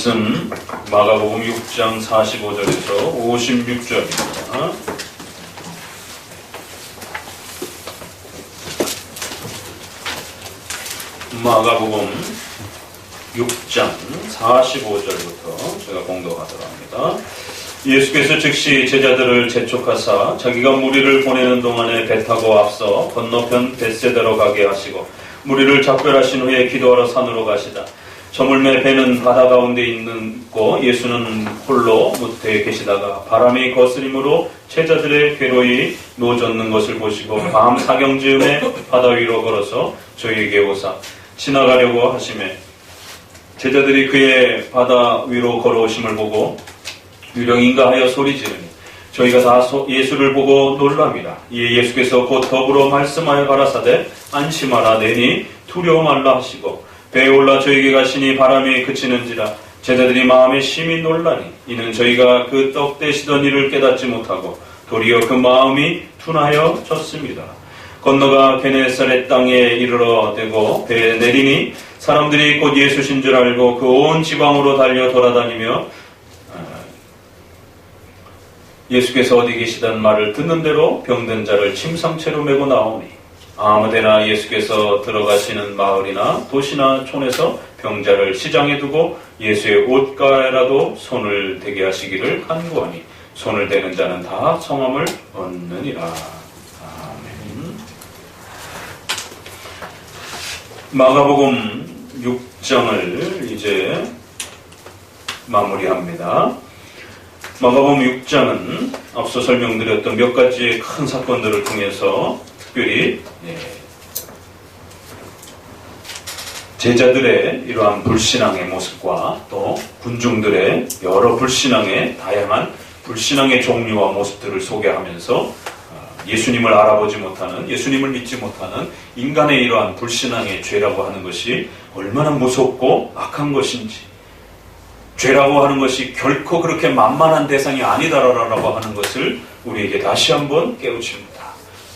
말씀 마가복음 6장 45절에서 56절입니다. 마가복음 6장 45절부터 제가 공독하도록 합니다. 예수께서 즉시 제자들을 재촉하사 자기가 무리를 보내는 동안에 배 타고 앞서 건너편 벳세다로 가게 하시고 무리를 작별하신 후에 기도하러 산으로 가시다. 저물매 배는 바다 가운데 있고 예수는 홀로 무태에 계시다가 바람이 거스림으로 제자들의 괴로이 놓아졌는 것을 보시고 밤 사경즈음에 바다 위로 걸어서 저희에게 오사 지나가려고 하시매 제자들이 그의 바다 위로 걸어오심을 보고 유령인가 하여 소리 지르니 저희가 다 예수를 보고 놀랍니다. 이에 예수께서 곧 더불어 말씀하여 가라사대 안심하라 내니 두려워 말라 하시고 배에 올라 저에게 가시니 바람이 그치는지라 제자들이 마음에 심히 놀라니 이는 저희가 그 떡 떼시던 일을 깨닫지 못하고 도리어 그 마음이 둔하여 졌습니다. 건너가 게네사렛 땅에 이르러 대고 배에 내리니 사람들이 곧 예수신 줄 알고 그 온 지방으로 달려 돌아다니며 예수께서 어디 계시다는 말을 듣는 대로 병든 자를 침상채로 메고 나오니 아무데나 예수께서 들어가시는 마을이나 도시나 촌에서 병자를 시장에 두고 예수의 옷가에라도 손을 대게 하시기를 간구하니 손을 대는 자는 다 성함을 얻느니라. 아멘. 마가복음 6장을 이제 마무리합니다. 마가복음 6장은 앞서 설명드렸던 몇 가지의 큰 사건들을 통해서 특별히 제자들의 이러한 불신앙의 모습과 또 군중들의 여러 불신앙의 다양한 불신앙의 종류와 모습들을 소개하면서 예수님을 알아보지 못하는, 예수님을 믿지 못하는 인간의 이러한 불신앙의 죄라고 하는 것이 얼마나 무섭고 악한 것인지, 죄라고 하는 것이 결코 그렇게 만만한 대상이 아니다라고 하는 것을 우리에게 다시 한번 깨우칩니다.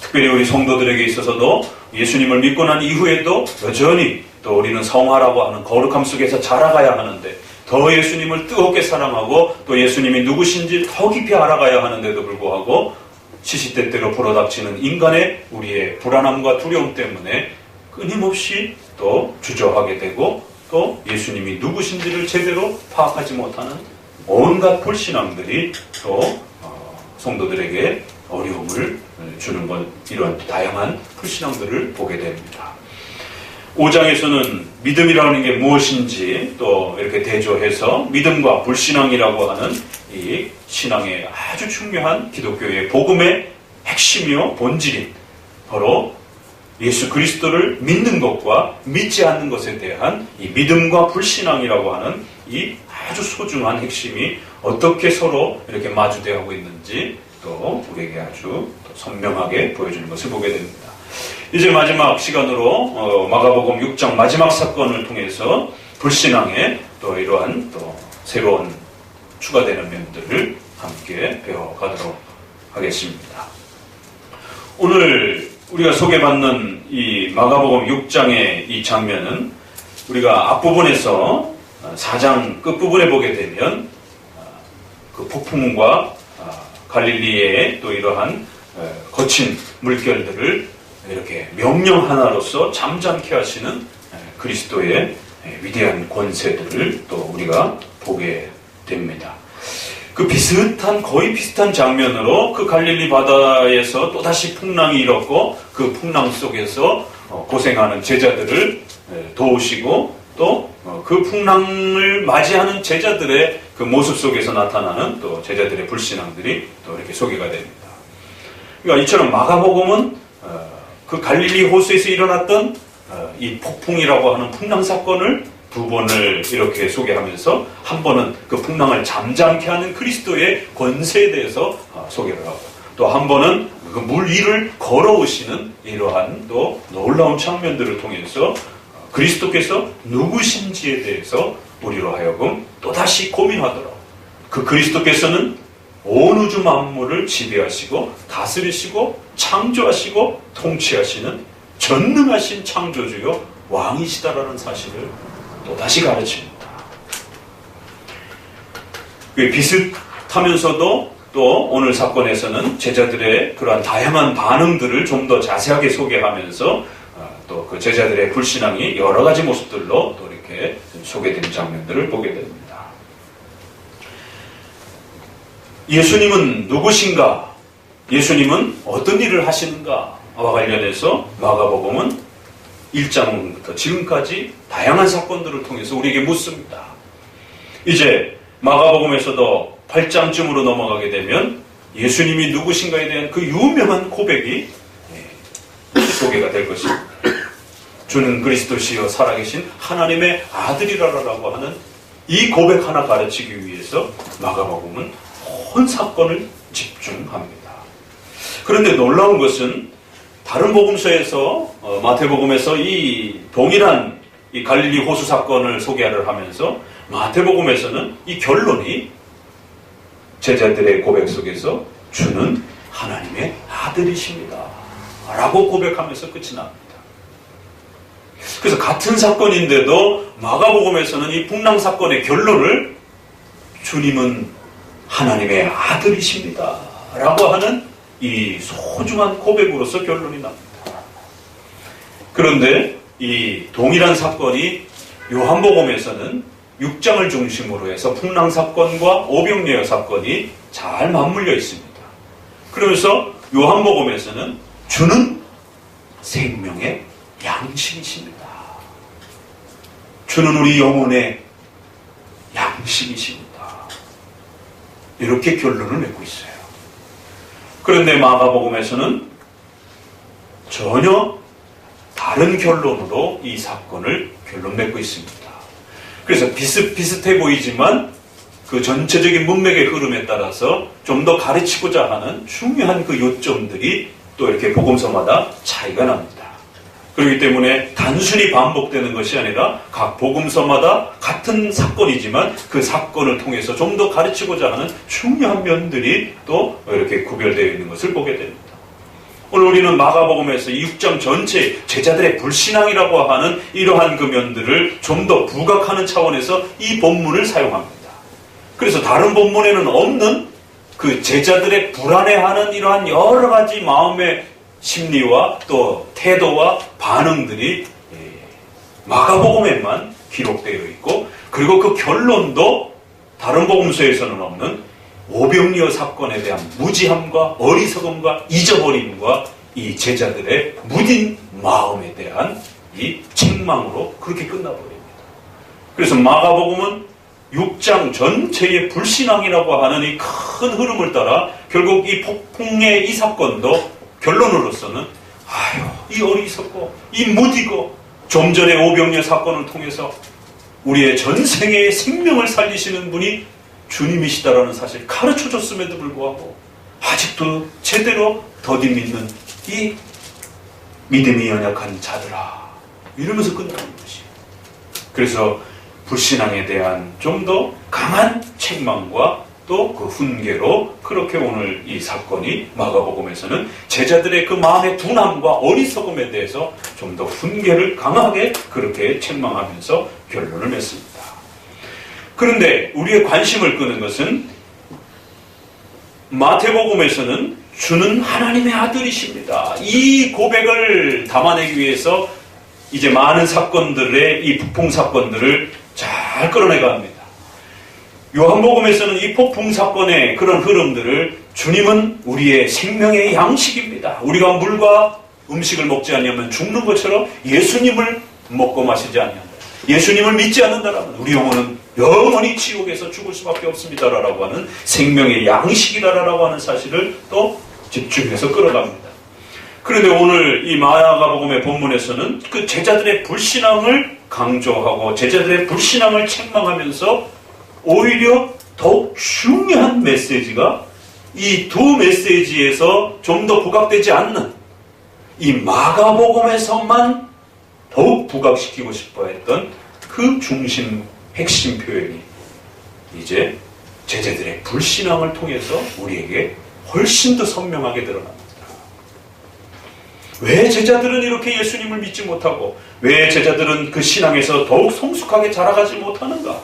특별히 우리 성도들에게 있어서도 예수님을 믿고 난 이후에도 여전히 또 우리는 성화라고 하는 거룩함 속에서 자라가야 하는데 더 예수님을 뜨겁게 사랑하고 또 예수님이 누구신지 더 깊이 알아가야 하는데도 불구하고 시시때때로 불어닥치는 인간의 우리의 불안함과 두려움 때문에 끊임없이 또 주저하게 되고 또 예수님이 누구신지를 제대로 파악하지 못하는 온갖 불신앙들이 또 성도들에게 어려움을 주는 것, 이런 다양한 불신앙들을 보게 됩니다. 5장에서는 믿음이라는 게 무엇인지 또 이렇게 대조해서 믿음과 불신앙이라고 하는 이 신앙의 아주 중요한 기독교의 복음의 핵심이요 본질인 바로 예수 그리스도를 믿는 것과 믿지 않는 것에 대한 이 믿음과 불신앙이라고 하는 이 아주 소중한 핵심이 어떻게 서로 이렇게 마주대하고 있는지 또 우리에게 아주 선명하게 보여주는 것을 보게 됩니다. 이제 마지막 시간으로 마가복음 6장 마지막 사건을 통해서 불신앙의 또 이러한 또 새로운 추가되는 면들을 함께 배워가도록 하겠습니다. 오늘 우리가 소개받는 이 마가복음 6장의 이 장면은 우리가 앞부분에서 4장 끝부분에 보게 되면 그 폭풍과 갈릴리의 또 이러한 거친 물결들을 이렇게 명령 하나로서 잠잠케 하시는 그리스도의 위대한 권세들을 또 우리가 보게 됩니다. 그 거의 비슷한 장면으로 그 갈릴리 바다에서 또다시 풍랑이 일었고 그 풍랑 속에서 고생하는 제자들을 도우시고 또 그 풍랑을 맞이하는 제자들의 그 모습 속에서 나타나는 또 제자들의 불신앙들이 또 이렇게 소개가 됩니다. 그러니까 이처럼 마가복음은 그 갈릴리 호수에서 일어났던 이 폭풍이라고 하는 풍랑 사건을 두 번을 이렇게 소개하면서 한 번은 그 풍랑을 잠잠케 하는 그리스도의 권세에 대해서 소개를 하고 또 한 번은 그 물 위를 걸어오시는 이러한 또 놀라운 장면들을 통해서 그리스도께서 누구신지에 대해서 우리로 하여금 또다시 고민하도록 그 그리스도께서는 온 우주 만물을 지배하시고 다스리시고 창조하시고 통치하시는 전능하신 창조주요 왕이시다라는 사실을 또다시 가르칩니다. 비슷하면서도 또 오늘 사건에서는 제자들의 그러한 다양한 반응들을 좀 더 자세하게 소개하면서 또 그 제자들의 불신앙이 여러 가지 모습들로 또 이렇게 소개되는 장면들을 보게 됩니다. 예수님은 누구신가? 예수님은 어떤 일을 하시는가와 관련해서 마가복음은 1장부터 지금까지 다양한 사건들을 통해서 우리에게 묻습니다. 이제 마가복음에서도 8장쯤으로 넘어가게 되면 예수님이 누구신가에 대한 그 유명한 고백이 소개가 될 것입니다. 주는 그리스도시요 살아계신 하나님의 아들이라고 하는 이 고백 하나 가르치기 위해서 마가복음은 온 사건을 집중합니다. 그런데 놀라운 것은 다른 복음서에서 마태복음에서 이 동일한 이 갈릴리 호수 사건을 소개를 하면서 마태복음에서는 이 결론이 제자들의 고백 속에서 주는 하나님의 아들이십니다 라고 고백하면서 끝이 납니다. 그래서 같은 사건인데도 마가복음에서는 이 풍랑 사건의 결론을 주님은 하나님의 아들이십니다 라고 하는 이 소중한 고백으로서 결론이 납니다. 그런데 이 동일한 사건이 요한복음에서는 6장을 중심으로 해서 풍랑 사건과 오병이어 사건이 잘 맞물려 있습니다. 그러면서 요한복음에서는 주는 생명의 양식이십니다. 주는 우리 영혼의 양식이십니다. 이렇게 결론을 맺고 있어요. 그런데 마가복음에서는 전혀 다른 결론으로 이 사건을 결론 맺고 있습니다. 그래서 비슷비슷해 보이지만 그 전체적인 문맥의 흐름에 따라서 좀 더 가르치고자 하는 중요한 그 요점들이 또 이렇게 복음서마다 차이가 납니다. 그렇기 때문에 단순히 반복되는 것이 아니라 각 복음서마다 같은 사건이지만 그 사건을 통해서 좀 더 가르치고자 하는 중요한 면들이 또 이렇게 구별되어 있는 것을 보게 됩니다. 오늘 우리는 마가복음에서 6장 전체 제자들의 불신앙이라고 하는 이러한 그 면들을 좀 더 부각하는 차원에서 이 본문을 사용합니다. 그래서 다른 본문에는 없는 그 제자들의 불안해하는 이러한 여러 가지 마음의 심리와 또 태도와 반응들이 마가복음에만 기록되어 있고, 그리고 그 결론도 다른 복음서에서는 없는 오병이어 사건에 대한 무지함과 어리석음과 잊어버림과 이 제자들의 무딘 마음에 대한 이 책망으로 그렇게 끝나버립니다. 그래서 마가복음은 6장 전체의 불신앙이라고 하는 이 큰 흐름을 따라 결국 이 폭풍의 이 사건도 결론으로서는 이 어리석고 이 무디고 좀 전에 오병이어 사건을 통해서 우리의 전생의 생명을 살리시는 분이 주님이시다라는 사실 가르쳐줬음에도 불구하고 아직도 제대로 더디 믿는 이 믿음이 연약한 자들아, 이러면서 끝나는 것이. 그래서 불신앙에 대한 좀 더 강한 책망과 또 그 훈계로 그렇게 오늘 이 사건이 마가복음에서는 제자들의 그 마음의 둔함과 어리석음에 대해서 좀 더 훈계를 강하게 그렇게 책망하면서 결론을 맺습니다. 그런데 우리의 관심을 끄는 것은 마태복음에서는 주는 하나님의 아들이십니다. 이 고백을 담아내기 위해서 이제 많은 사건들의 이 폭풍 사건들을 잘 끌어내가 합니다. 요한복음에서는 이 폭풍 사건의 그런 흐름들을 주님은 우리의 생명의 양식입니다. 우리가 물과 음식을 먹지 않으면 죽는 것처럼 예수님을 먹고 마시지 아니한다. 예수님을 믿지 않는다라면 우리 영혼은 영원히 지옥에서 죽을 수밖에 없습니다라고 하는 생명의 양식이다라고 하는 사실을 또 집중해서 끌어갑니다. 그런데 오늘 이 마가복음의 본문에서는 그 제자들의 불신앙을 강조하고 제자들의 불신앙을 책망하면서 오히려 더욱 중요한 메시지가 이 두 메시지에서 좀 더 부각되지 않는 이 마가복음에서만 더욱 부각시키고 싶어 했던 그 중심 핵심 표현이 이제 제자들의 불신앙을 통해서 우리에게 훨씬 더 선명하게 드러납니다. 왜 제자들은 이렇게 예수님을 믿지 못하고 왜 제자들은 그 신앙에서 더욱 성숙하게 자라가지 못하는가?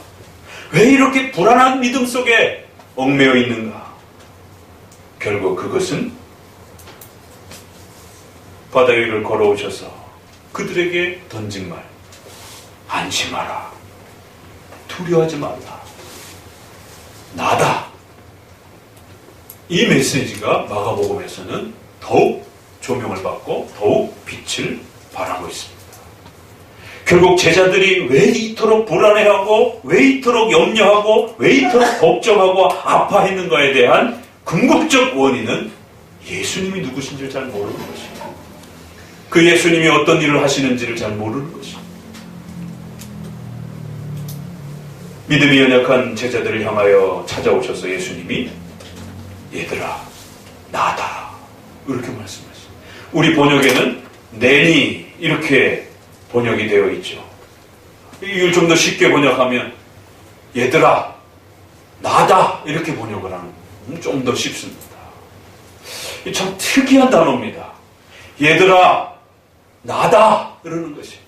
왜 이렇게 불안한 믿음 속에 얽매여 있는가? 결국 그것은 바다 위를 걸어오셔서 그들에게 던진 말, 안심하라, 두려워하지 말라, 나다. 이 메시지가 마가복음에서는 더욱 조명을 받고 더욱 빛을 발하고 있습니다. 결국 제자들이 왜 이토록 불안해하고 왜 이토록 염려하고 왜 이토록 걱정하고 아파했는가에 대한 궁극적 원인은 예수님이 누구신지를 잘 모르는 것입니다. 그 예수님이 어떤 일을 하시는지를 잘 모르는 것입니다. 믿음이 연약한 제자들을 향하여 찾아오셔서 예수님이 얘들아 나다 이렇게 말씀하십니다. 우리 번역에는 내니 이렇게 번역이 되어 있죠. 이걸 좀 더 쉽게 번역하면 얘들아 나다 이렇게 번역을 하는 좀 더 쉽습니다. 참 특이한 단어입니다. 얘들아 나다 이러는 것이.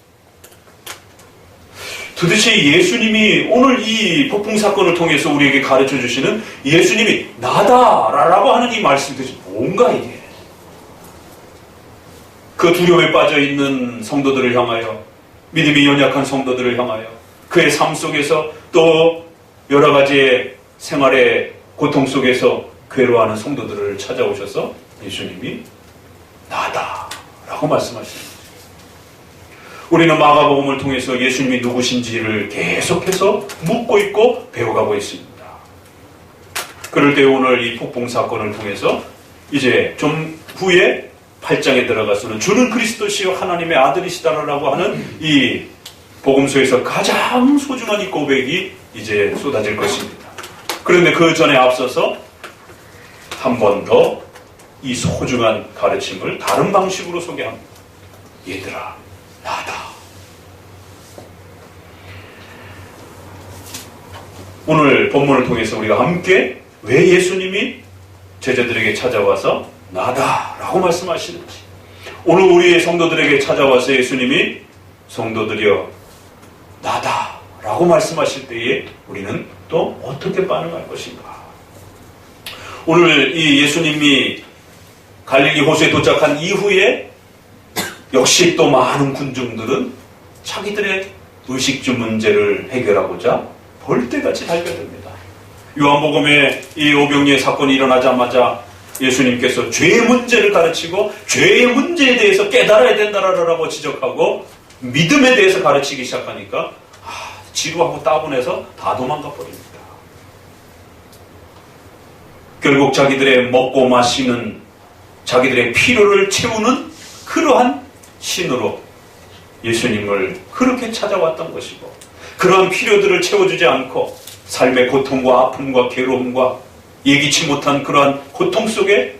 도대체 예수님이 오늘 이 폭풍 사건을 통해서 우리에게 가르쳐 주시는 예수님이 나다라고 하는 이 말씀 도대체 뭔가 이게. 그 두려움에 빠져 있는 성도들을 향하여, 믿음이 연약한 성도들을 향하여, 그의 삶 속에서 또 여러 가지의 생활의 고통 속에서 괴로워하는 성도들을 찾아오셔서 예수님이 나다라고 말씀하시는 거죠. 우리는 마가복음을 통해서 예수님이 누구신지를 계속해서 묻고 있고 배워가고 있습니다. 그럴 때 오늘 이 폭풍 사건을 통해서 이제 좀 후에 8장에 들어가서는 주는 그리스도시요 하나님의 아들이시다라고 하는 이 복음서에서 가장 소중한 이 고백이 이제 쏟아질 것입니다. 그런데 그 전에 앞서서 한 번 더 이 소중한 가르침을 다른 방식으로 소개합니다. 얘들아 나다. 오늘 본문을 통해서 우리가 함께 왜 예수님이 제자들에게 찾아와서 나다라고 말씀하시는지, 오늘 우리의 성도들에게 찾아와서 예수님이 성도들이여 나다라고 말씀하실 때에 우리는 또 어떻게 반응할 것인가. 오늘 이 예수님이 갈릴리 호수에 도착한 이후에 역시 또 많은 군중들은 자기들의 의식주 문제를 해결하고자 벌떼같이 달려듭니다. 요한복음에 이 오병이의 사건이 일어나자마자 예수님께서 죄의 문제를 가르치고 죄의 문제에 대해서 깨달아야 된다라고 지적하고 믿음에 대해서 가르치기 시작하니까 지루하고 따분해서 다 도망가 버립니다. 결국 자기들의 먹고 마시는, 자기들의 필요를 채우는 그러한 신으로 예수님을 그렇게 찾아왔던 것이고, 그러한 필요들을 채워주지 않고 삶의 고통과 아픔과 괴로움과 예기치 못한 그러한 고통 속에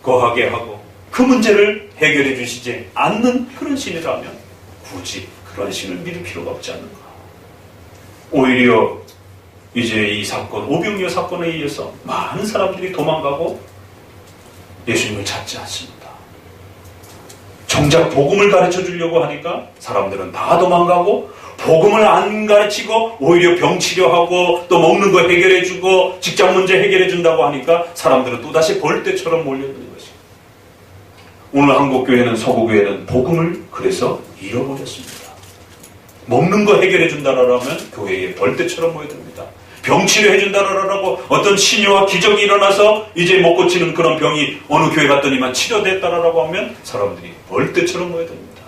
거하게 하고 그 문제를 해결해 주시지 않는 그런 신이라면 굳이 그런 신을 믿을 필요가 없지 않는가. 오히려 이제 이 사건, 오병이어 사건에 의해서 많은 사람들이 도망가고 예수님을 찾지 않습니다. 정작 복음을 가르쳐 주려고 하니까 사람들은 다 도망가고, 복음을 안 가르치고 오히려 병 치료하고 또 먹는 거 해결해 주고 직장 문제 해결해 준다고 하니까 사람들은 또다시 벌떼처럼 몰려드는 것입니다. 오늘 한국교회는, 서구교회는 복음을 그래서 잃어버렸습니다. 먹는 거 해결해 준다라면 교회에 벌떼처럼 모여듭니다. 병 치료해 준다라고 어떤 신유와 기적이 일어나서 이제 못 고치는 그런 병이 어느 교회 갔더니만 치료됐다라고 하면 사람들이 벌떼처럼 모여듭니다.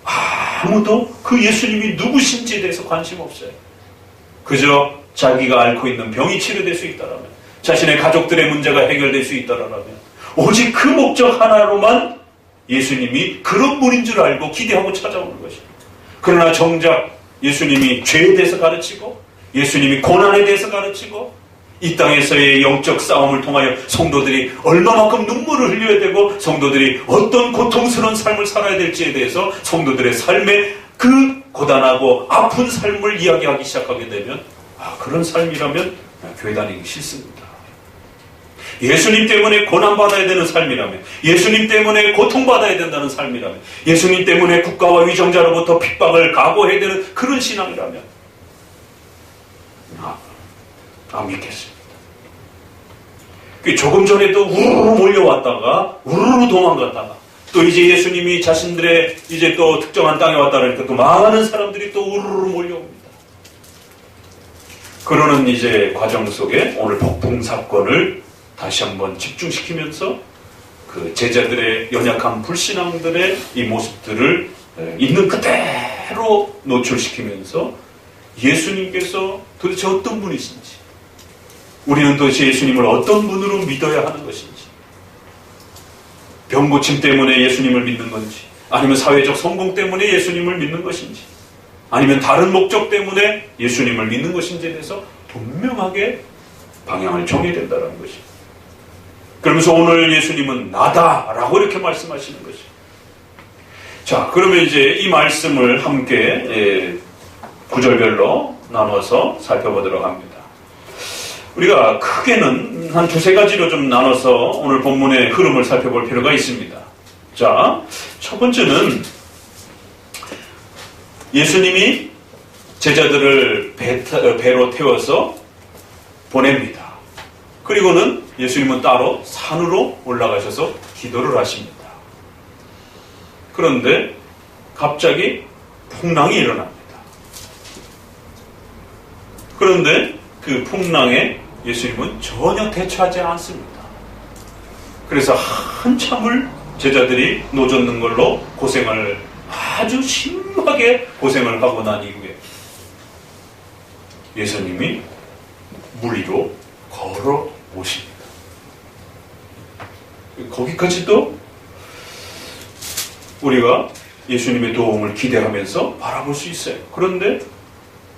아무도 그 예수님이 누구신지에 대해서 관심 없어요. 그저 자기가 앓고 있는 병이 치료될 수 있다라면, 자신의 가족들의 문제가 해결될 수 있다라면, 오직 그 목적 하나로만 예수님이 그런 분인 줄 알고 기대하고 찾아오는 것입니다. 그러나 정작 예수님이 죄에 대해서 가르치고, 예수님이 고난에 대해서 가르치고, 이 땅에서의 영적 싸움을 통하여 성도들이 얼마만큼 눈물을 흘려야 되고 성도들이 어떤 고통스러운 삶을 살아야 될지에 대해서 성도들의 삶의 그 고단하고 아픈 삶을 이야기하기 시작하게 되면 그런 삶이라면 교회 다니기 싫습니다. 예수님 때문에 고난받아야 되는 삶이라면, 예수님 때문에 고통받아야 된다는 삶이라면, 예수님 때문에 국가와 위정자로부터 핍박을 각오해야 되는 그런 신앙이라면 안 믿겠습니다. 조금 전에도 우르르 몰려왔다가 우르르 도망갔다가 또 이제 예수님이 자신들의 이제 또 특정한 땅에 왔다 그러니까 또 많은 사람들이 또 우르르 몰려옵니다. 그러는 이제 과정 속에 오늘 폭풍 사건을 다시 한번 집중시키면서 그 제자들의 연약한 불신앙들의 이 모습들을 있는 그대로 노출시키면서 예수님께서 도대체 어떤 분이신지, 우리는 도대체 예수님을 어떤 분으로 믿어야 하는 것인지, 병고침 때문에 예수님을 믿는 건지, 아니면 사회적 성공 때문에 예수님을 믿는 것인지, 아니면 다른 목적 때문에 예수님을 믿는 것인지에 대해서 분명하게 방향을 정해야 된다는 것입니다. 그러면서 오늘 예수님은 나다라고 이렇게 말씀하시는 것이죠. 자, 그러면 이제 이 말씀을 함께 구절별로 나눠서 살펴보도록 합니다. 우리가 크게는 한 두세 가지로 좀 나눠서 오늘 본문의 흐름을 살펴볼 필요가 있습니다. 자, 첫 번째는 예수님이 제자들을 배로 태워서 보냅니다. 그리고는 예수님은 따로 산으로 올라가셔서 기도를 하십니다. 그런데 갑자기 풍랑이 일어납니다. 그런데 그 풍랑에 예수님은 전혀 대처하지 않습니다. 그래서 한참을 제자들이 노젓는 걸로 고생을 아주 심하게 고생을 하고 난 이후에 예수님이 물 위로 걸어 오십니다. 거기까지도 우리가 예수님의 도움을 기대하면서 바라볼 수 있어요. 그런데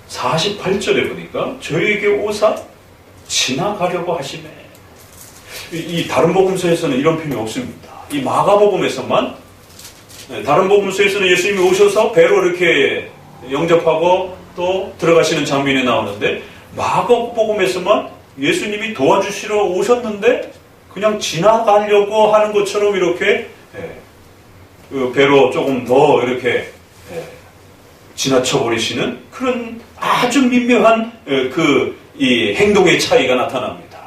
48절에 보니까 저에게 오사 지나가려고 하시네. 이 다른 복음서에서는 이런 표현이 없습니다. 이 마가복음에서만, 다른 복음서에서는 예수님이 오셔서 배로 이렇게 영접하고 또 들어가시는 장면이 나오는데, 마가복음에서만 예수님이 도와주시러 오셨는데 그냥 지나가려고 하는 것처럼 이렇게 배로 조금 더 이렇게 지나쳐버리시는 그런 아주 미묘한 이 행동의 차이가 나타납니다.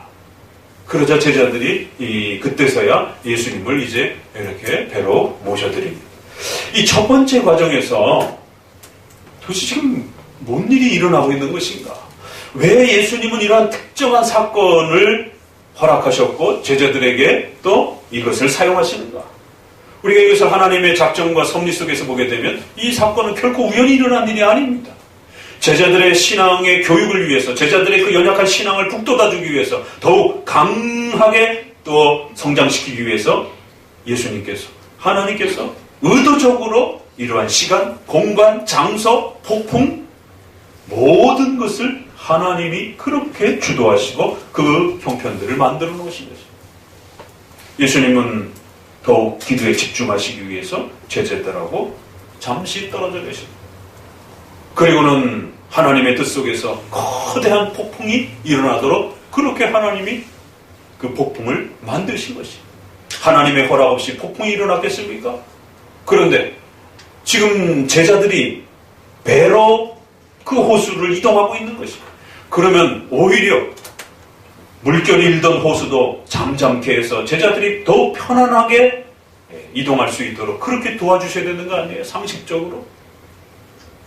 그러자 제자들이 그때서야 예수님을 이제 이렇게 배로 모셔드립니다. 이 첫 번째 과정에서 도대체 지금 뭔 일이 일어나고 있는 것인가? 왜 예수님은 이러한 특정한 사건을 허락하셨고 제자들에게 또 이것을 사용하시는가? 우리가 이것을 하나님의 작정과 섭리 속에서 보게 되면 이 사건은 결코 우연히 일어난 일이 아닙니다. 제자들의 신앙의 교육을 위해서, 제자들의 그 연약한 신앙을 북돋아주기 위해서, 더욱 강하게 또 성장시키기 위해서 예수님께서, 하나님께서 의도적으로 이러한 시간, 공간, 장소, 폭풍 모든 것을 하나님이 그렇게 주도하시고 그 형편들을 만들어 놓으신 것입니다. 예수님은 더욱 기도에 집중하시기 위해서 제자들하고 잠시 떨어져 계십니다. 그리고는 하나님의 뜻 속에서 거대한 폭풍이 일어나도록 그렇게 하나님이 그 폭풍을 만드신 것입니다. 하나님의 허락 없이 폭풍이 일어났겠습니까? 그런데 지금 제자들이 배로 그 호수를 이동하고 있는 것입니다. 그러면 오히려 물결이 일던 호수도 잠잠케 해서 제자들이 더욱 편안하게 이동할 수 있도록 그렇게 도와주셔야 되는 거 아니에요? 상식적으로.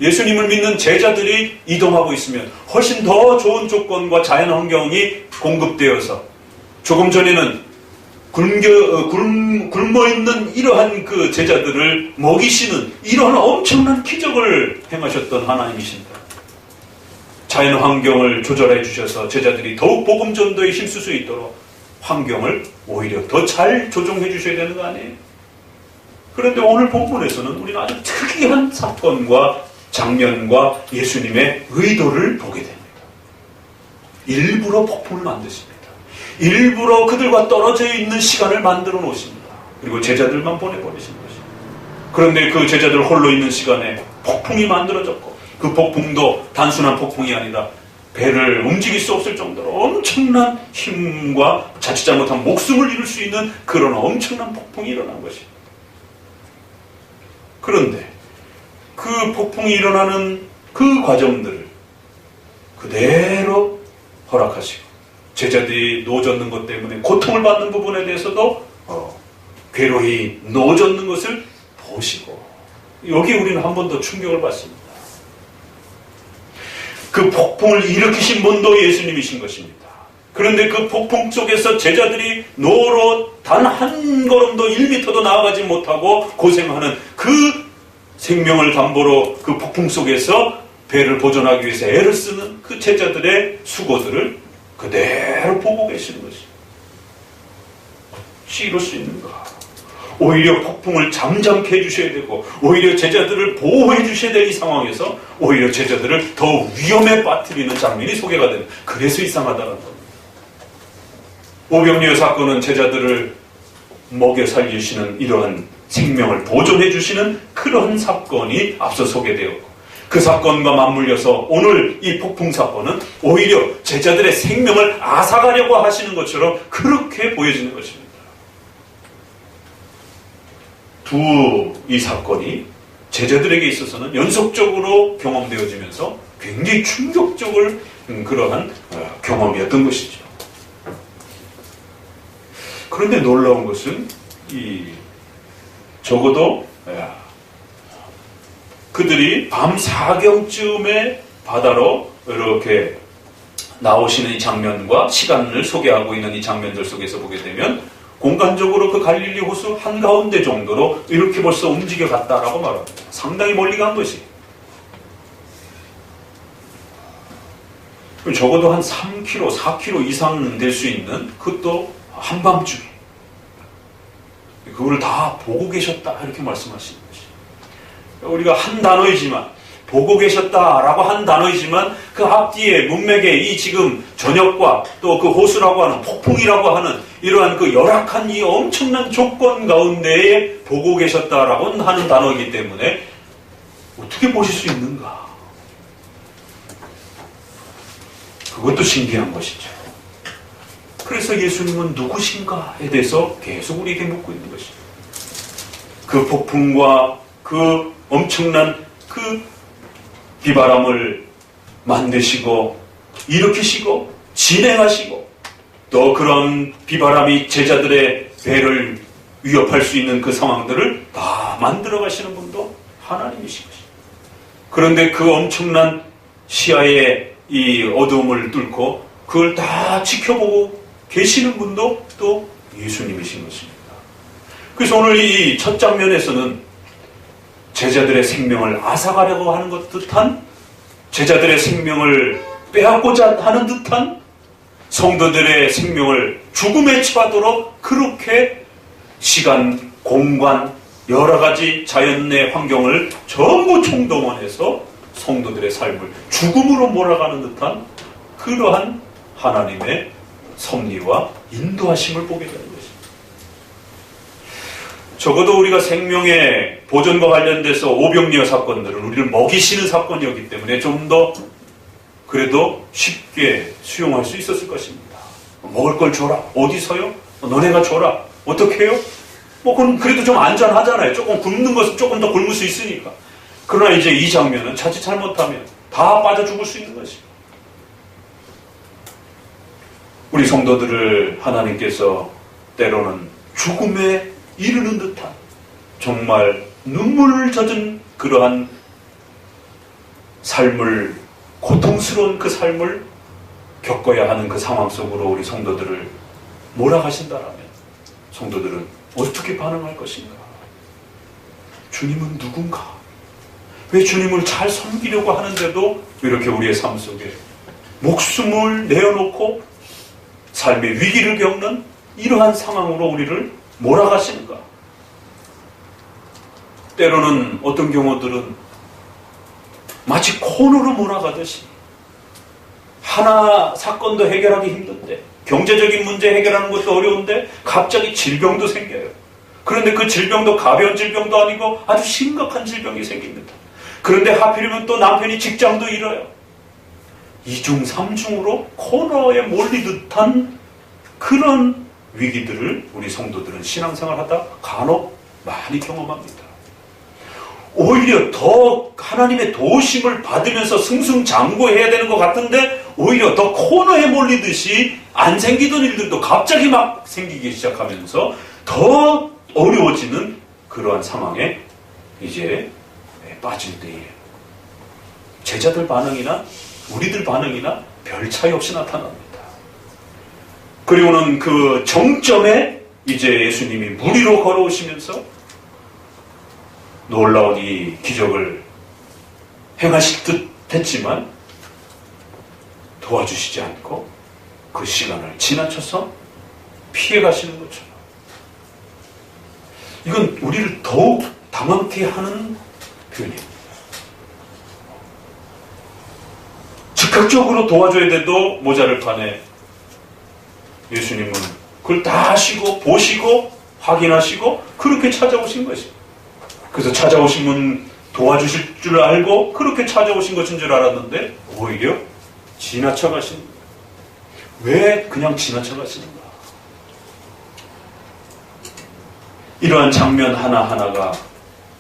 예수님을 믿는 제자들이 이동하고 있으면 훨씬 더 좋은 조건과 자연 환경이 공급되어서 조금 전에는 굶어있는 이러한 그 제자들을 먹이시는 이러한 엄청난 기적을 행하셨던 하나님이신다. 자연 환경을 조절해 주셔서 제자들이 더욱 복음 전도에 힘쓸 수 있도록 환경을 오히려 더 잘 조정해 주셔야 되는 거 아니에요? 그런데 오늘 본문에서는 우리는 아주 특이한 사건과 장면과 예수님의 의도를 보게 됩니다. 일부러 폭풍을 만드십니다. 일부러 그들과 떨어져 있는 시간을 만들어 놓으십니다. 그리고 제자들만 보내버리신 것입니다. 그런데 그 제자들 홀로 있는 시간에 폭풍이 만들어졌고 그 폭풍도 단순한 폭풍이 아니라 배를 움직일 수 없을 정도로 엄청난 힘과 자칫 잘못하면 목숨을 잃을 수 있는 그런 엄청난 폭풍이 일어난 것입니다. 그런데 그 폭풍이 일어나는 그 과정들을 그대로 허락하시고 제자들이 노젓는 것 때문에 고통을 받는 부분에 대해서도 괴로이 노젓는 것을 보시고 여기 우리는 한 번 더 충격을 받습니다. 그 폭풍을 일으키신 분도 예수님이신 것입니다. 그런데 그 폭풍 속에서 제자들이 노로 단 한 걸음도 1미터도 나아가지 못하고 고생하는 그 생명을 담보로 그 폭풍 속에서 배를 보존하기 위해서 애를 쓰는 그 제자들의 수고들을 그대로 보고 계시는 것입니다. 어찌 이럴 수 있는가? 오히려 폭풍을 잠잠케 해주셔야 되고 오히려 제자들을 보호해 주셔야 될 이 상황에서 오히려 제자들을 더 위험에 빠뜨리는 장면이 소개가 되는, 그래서 이상하다는 겁니다. 오병이어 사건은 제자들을 먹여 살리시는 이러한 생명을 보존해 주시는 그러한 사건이 앞서 소개되었고 그 사건과 맞물려서 오늘 이 폭풍 사건은 오히려 제자들의 생명을 앗아가려고 하시는 것처럼 그렇게 보여지는 것입니다. 이 사건이 제자들에게 있어서는 연속적으로 경험되어지면서 굉장히 충격적인 그러한 경험이었던 것이죠. 그런데 놀라운 것은 적어도 그들이 밤 4경쯤에 바다로 이렇게 나오시는 이 장면과 시간을 소개하고 있는 이 장면들 속에서 보게 되면 공간적으로 그 갈릴리 호수 한가운데 정도로 이렇게 벌써 움직여 갔다라고 말합니다. 상당히 멀리 간 것이. 적어도 한 3km, 4km 이상 될 수 있는, 그것도 한밤중에. 그걸 다 보고 계셨다 이렇게 말씀하시는 것이. 우리가 한 단어이지만 보고 계셨다라고 한 단어이지만 그 앞뒤에 문맥에 이 지금 저녁과 또 그 호수라고 하는 폭풍이라고 하는 이러한 그 열악한 이 엄청난 조건 가운데에 보고 계셨다라고 하는 단어이기 때문에 어떻게 보실 수 있는가? 그것도 신기한 것이죠. 그래서 예수님은 누구신가에 대해서 계속 우리에게 묻고 있는 것입니다. 그 폭풍과 그 엄청난 그 비바람을 만드시고 일으키시고 진행하시고 또 그런 비바람이 제자들의 배를 위협할 수 있는 그 상황들을 다 만들어 가시는 분도 하나님이신 것입니다. 그런데 그 엄청난 시야의 이 어두움을 뚫고 그걸 다 지켜보고 계시는 분도 또 예수님이신 것입니다. 그래서 오늘 이 첫 장면에서는 제자들의 생명을 앗아가려고 하는 것 듯한, 제자들의 생명을 빼앗고자 하는 듯한, 성도들의 생명을 죽음에 처하도록 그렇게 시간, 공간, 여러 가지 자연의 환경을 전부 총동원해서 성도들의 삶을 죽음으로 몰아가는 듯한 그러한 하나님의 섭리와 인도하심을 보게 되는 것입니다. 적어도 우리가 생명의 보존과 관련돼서 오병이어 사건들은 우리를 먹이시는 사건이었기 때문에 좀 더 그래도 쉽게 수용할 수 있었을 것입니다. 먹을 걸 줘라. 어디서요? 너네가 줘라. 어떻게 해요? 그건 그래도 좀 안전하잖아요. 조금 굶는 것은 조금 더 굶을 수 있으니까. 그러나 이제 이 장면은 자칫 잘못하면 다 빠져 죽을 수 있는 것입니다. 우리 성도들을 하나님께서 때로는 죽음에 이르는 듯한 정말 눈물 젖은 그러한 삶을, 고통스러운 그 삶을 겪어야 하는 그 상황 속으로 우리 성도들을 몰아가신다라면 성도들은 어떻게 반응할 것인가? 주님은 누군가? 왜 주님을 잘 섬기려고 하는데도 이렇게 우리의 삶 속에 목숨을 내어놓고 삶의 위기를 겪는 이러한 상황으로 우리를 몰아가시는가? 때로는 어떤 경우들은 마치 코너로 몰아가듯이 하나 사건도 해결하기 힘든데, 경제적인 문제 해결하는 것도 어려운데 갑자기 질병도 생겨요. 그런데 그 질병도 가벼운 질병도 아니고 아주 심각한 질병이 생깁니다. 그런데 하필이면 또 남편이 직장도 잃어요. 2중 3중으로 코너에 몰리듯 한 그런 위기들을 우리 성도들은 신앙생활 하다 간혹 많이 경험합니다. 오히려 더 하나님의 도우심을 받으면서 승승장구해야 되는 것 같은데 오히려 더 코너에 몰리듯이 안 생기던 일들도 갑자기 막 생기기 시작하면서 더 어려워지는 그러한 상황에 이제 빠질 때에 제자들 반응이나 우리들 반응이나 별 차이 없이 나타납니다. 그리고는 그 정점에 이제 예수님이 물 위로 걸어오시면서 놀라운 이 기적을 행하실 듯 했지만 도와주시지 않고 그 시간을 지나쳐서 피해 가시는 것처럼, 이건 우리를 더욱 당황케 하는 표현입니다. 즉각적으로 도와줘야 돼도 모자를 판에 예수님은 그걸 다 하시고 보시고 확인하시고 그렇게 찾아오신 것입니다. 그래서 찾아오신 분 도와주실 줄 알고 그렇게 찾아오신 것인 줄 알았는데 오히려 지나쳐 가신 거예요. 왜 그냥 지나쳐 가시는가? 이러한 장면 하나하나가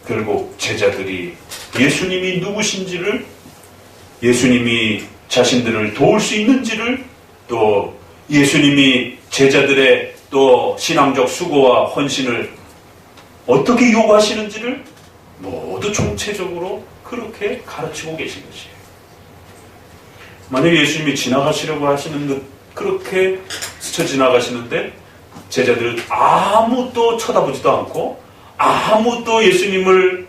결국 제자들이 예수님이 누구신지를, 예수님이 자신들을 도울 수 있는지를, 또 예수님이 제자들의 또 신앙적 수고와 헌신을 어떻게 요구하시는지를 모두 총체적으로 그렇게 가르치고 계신 것이에요. 만약에 예수님이 지나가시려고 하시는 듯 그렇게 스쳐 지나가시는데 제자들은 아무도 쳐다보지도 않고 아무도 예수님을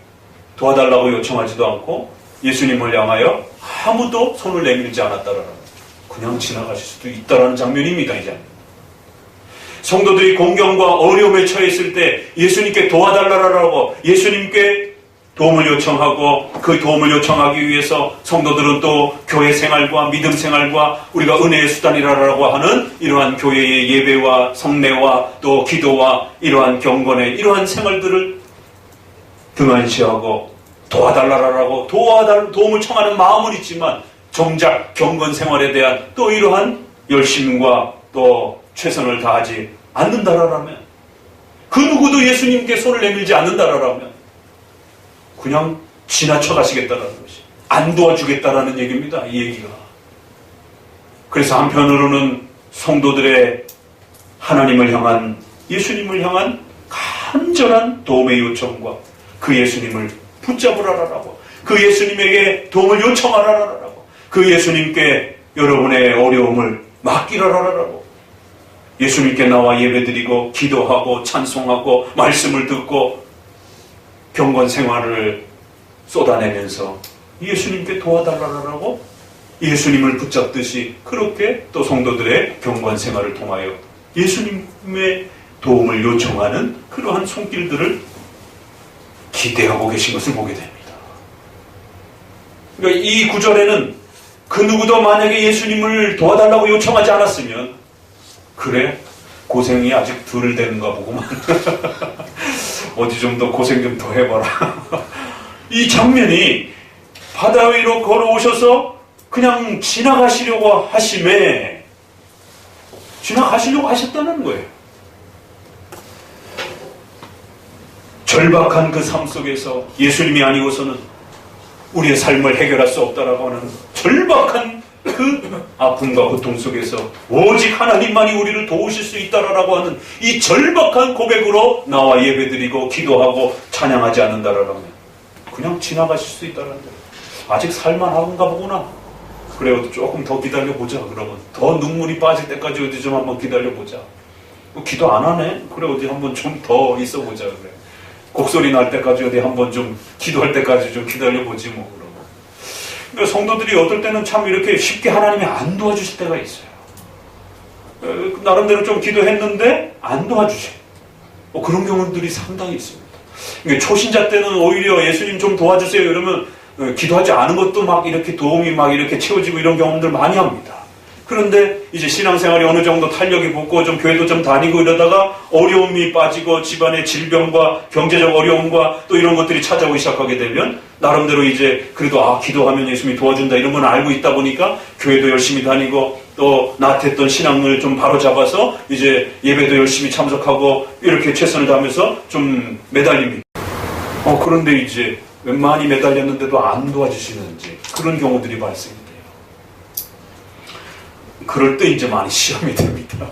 도와달라고 요청하지도 않고 예수님을 향하여 아무도 손을 내밀지 않았다라는, 그냥 지나가실 수도 있다라는 장면입니다. 이제 성도들이 공경과 어려움에 처했을 때 예수님께 도와달라고 예수님께 도움을 요청하고, 그 도움을 요청하기 위해서 성도들은 또 교회 생활과 믿음 생활과 우리가 은혜의 수단이라고 하는 이러한 교회의 예배와 성례와 또 기도와 이러한 경건의 이러한 생활들을 등한시하고 도와달라고 도움을 청하는 마음은 있지만 정작 경건 생활에 대한 또 이러한 열심과 또 최선을 다하지 않는다라면, 그 누구도 예수님께 손을 내밀지 않는다라면 그냥 지나쳐 가시겠다라는 것이, 안 도와주겠다라는 얘기입니다. 이 얘기가. 그래서 한편으로는 성도들의 하나님을 향한, 예수님을 향한 간절한 도움의 요청과 그 예수님을 붙잡으라라고, 그 예수님에게 도움을 요청하라라고, 그 예수님께 여러분의 어려움을 맡기라라라고, 예수님께 나와 예배드리고 기도하고 찬송하고 말씀을 듣고 경건 생활을 쏟아내면서 예수님께 도와달라고 예수님을 붙잡듯이 그렇게 또 성도들의 경건 생활을 통하여 예수님의 도움을 요청하는 그러한 손길들을 기대하고 계신 것을 보게 됩니다. 그러니까 이 구절에는 그 누구도 만약에 예수님을 도와달라고 요청하지 않았으면, 그래 고생이 아직 덜 되는가 보구만 어디 좀 더 고생 좀 더 해봐라 이 장면이 바다 위로 걸어오셔서 그냥 지나가시려고 하심에 지나가시려고 하셨다는 거예요. 절박한 그 삶 속에서 예수님이 아니고서는 우리의 삶을 해결할 수 없다라고 하는 절박한 그 아픔과 고통 속에서 오직 하나님만이 우리를 도우실 수 있다라고 하는 이 절박한 고백으로 나와 예배드리고 기도하고 찬양하지 않는다라면 그냥 지나가실 수 있다라는 거예요. 아직 살만한가 보구나. 그래, 어디 조금 더 기다려보자. 그러면 더 눈물이 빠질 때까지 어디 좀 한번 기다려보자. 기도 안 하네? 그래, 어디 한번 좀 더 있어보자. 그래, 곡소리 날 때까지 어디 한번 좀 기도할 때까지 좀 기다려보지 뭐. 그러면 그러니까 성도들이 어떨 때는 참 이렇게 쉽게 하나님이 안 도와주실 때가 있어요. 나름대로 좀 기도했는데 안 도와주셔. 그런 경우들이 상당히 있습니다. 그러니까 초신자 때는 오히려 예수님 좀 도와주세요 이러면 기도하지 않은 것도 막 이렇게 도움이 막 이렇게 채워지고 이런 경험들 많이 합니다. 그런데 이제 신앙생활이 어느 정도 탄력이 붙고 좀 교회도 좀 다니고 이러다가 어려움이 빠지고 집안의 질병과 경제적 어려움과 또 이런 것들이 찾아오기 시작하게 되면 나름대로 이제 그래도 기도하면 예수님이 도와준다 이런 건 알고 있다 보니까 교회도 열심히 다니고 또 나태했던 신앙을 좀 바로잡아서 이제 예배도 열심히 참석하고 이렇게 최선을 다하면서 좀 매달립니다. 그런데 이제 많이 매달렸는데도 안 도와주시는지 그런 경우들이 발생돼요. 그럴 때 이제 많이 시험이 됩니다.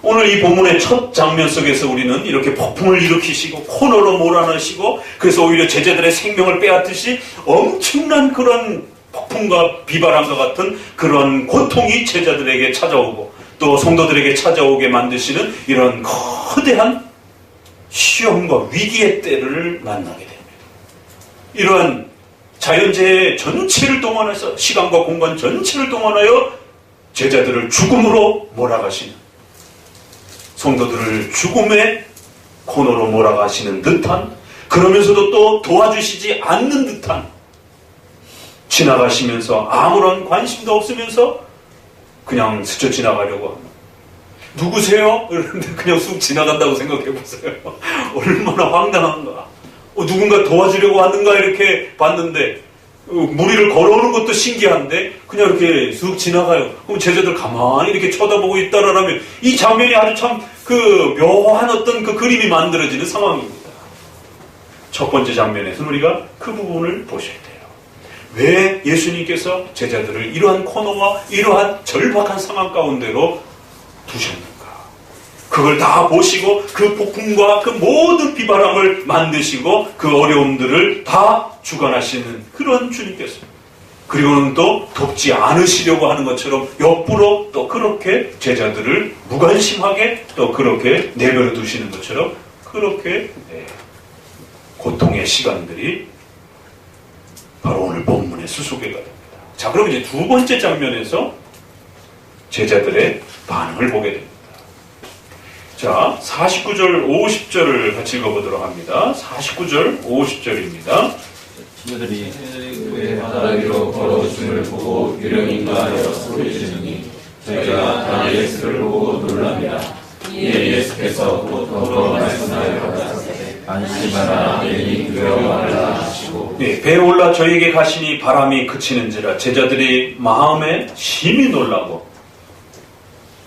오늘 이 본문의 첫 장면 속에서 우리는 이렇게 폭풍을 일으키시고 코너로 몰아넣으시고 그래서 오히려 제자들의 생명을 빼앗듯이 엄청난 그런 폭풍과 비바람과 같은 그런 고통이 제자들에게 찾아오고 또 성도들에게 찾아오게 만드시는 이런 거대한 시험과 위기의 때를 만나게 됩니다. 이러한 자연재해 전체를 동원해서 시간과 공간 전체를 동원하여 제자들을 죽음으로 몰아가시는 성도들을 죽음의 코너로 몰아가시는 듯한 그러면서도 또 도와주시지 않는 듯한 지나가시면서 아무런 관심도 없으면서 그냥 스쳐 지나가려고 합니다. 누구세요? 그런데 그냥 쑥 지나간다고 생각해보세요. 얼마나 황당한가. 누군가 도와주려고 하는가 이렇게 봤는데 무리를 걸어오는 것도 신기한데 그냥 이렇게 쑥 지나가요. 그럼 제자들 가만히 이렇게 쳐다보고 있다라면 이 장면이 아주 참 그 묘한 어떤 그 그림이 만들어지는 상황입니다. 첫 번째 장면에서는 우리가 그 부분을 보셔야 돼요. 왜 예수님께서 제자들을 이러한 코너와 이러한 절박한 상황 가운데로 두셨는가? 그걸 다 보시고 그 폭풍과 그 모든 비바람을 만드시고 그 어려움들을 다 주관하시는 그런 주님께서 그리고는 또 돕지 않으시려고 하는 것처럼 옆으로 또 그렇게 제자들을 무관심하게 또 그렇게 내버려 두시는 것처럼 그렇게 고통의 시간들이 바로 오늘 본문의 수소계가 됩니다. 자, 그럼 이제 두 번째 장면에서 제자들의 반응을 보게 됩니다. 자, 49절, 50절을 같이 읽어보도록 합니다. 49절, 50절입니다. 친구들이 그 바다 위로 걸어오심을 보고 유령인가 하여 소리지르니 저희가 다 예수를 보고 놀랍니다. 이에 예수께서 또 더불어 말씀하여 가라사대 안심하라 이니 두려워하라 하시고 배에 올라 저에게 가시니 바람이 그치는지라 제자들이 마음에 심히 놀라고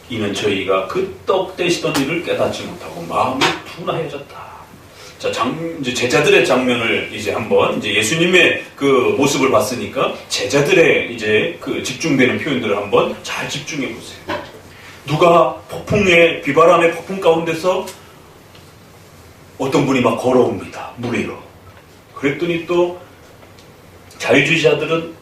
이는 저희가 그 떡 떼시던 일을 깨닫지 못하고 마음이 둔하여졌다. 자, 이제 제자들의 장면을 이제 한번 이제 예수님의 그 모습을 봤으니까 제자들의 이제 그 집중되는 표현들을 한번 잘 집중해 보세요. 누가 폭풍의 비바람의 폭풍 가운데서 어떤 분이 막 걸어옵니다. 무리로. 그랬더니 또 자유주의자들은